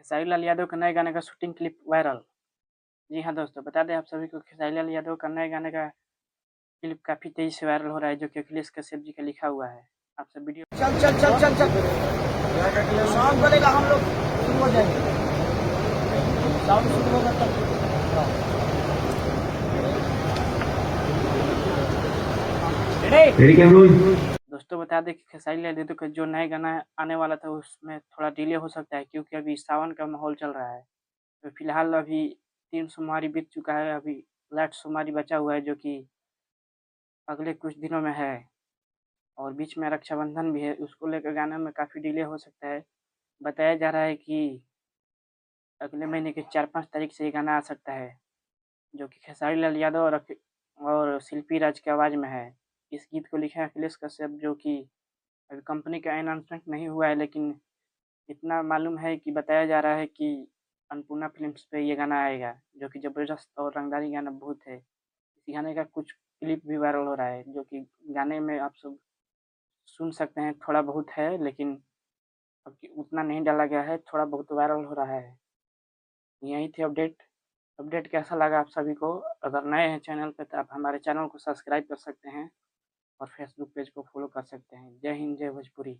खेसारी लाल यादव के नए गाने का शूटिंग क्लिप वायरल। जी हाँ दोस्तों, बता दें आप सभी को खेसारी लाल यादव का नए गाने का क्लिप काफ़ी तेज़ी से वायरल हो रहा है, जो कि अखिलेश कश्यप जी का लिखा हुआ है। आप सब वीडियो चल चल चल चल चल साउंड बनेगा, हम लोग शुरू हो जाएंगे। साउंड शुरू होगा तब। दोस्तों बता दें कि खेसारी लाल यादव का जो नया गाना आने वाला था उसमें थोड़ा डिले हो सकता है, क्योंकि अभी सावन का माहौल चल रहा है। तो फिलहाल अभी 3 सोमवारी बीत चुका है, अभी लास्ट सोमवारी बचा हुआ है, जो कि अगले कुछ दिनों में है। और बीच में रक्षाबंधन भी है, उसको लेकर गाने में काफ़ी डिले हो सकता है। बताया जा रहा है कि अगले महीने की 4-5 तारीख से ये गाना आ सकता है, जो कि खेसारी लाल यादव और शिल्पी राज की आवाज़ में है। इस गीत को लिखे हैं अखिलेश कश्यप, जो कि अभी कंपनी का अनाउंसमेंट नहीं हुआ है, लेकिन इतना मालूम है कि बताया जा रहा है कि अन्नपूर्णा फ़िल्म्स पे ये गाना आएगा, जो कि ज़बरदस्त और रंगदारी गाना बहुत है। इस गाने का कुछ क्लिप भी वायरल हो रहा है, जो कि गाने में आप सब सुन सकते हैं, थोड़ा बहुत है, लेकिन उतना नहीं डाला गया है, थोड़ा बहुत वायरल हो रहा है। यही थी अपडेट। अपडेट कैसा लगा आप सभी को? अगर नए हैं चैनल पे तो आप हमारे चैनल को सब्सक्राइब कर सकते हैं और फेसबुक पेज को फॉलो कर सकते हैं। जय हिंद, जय भोजपुरी।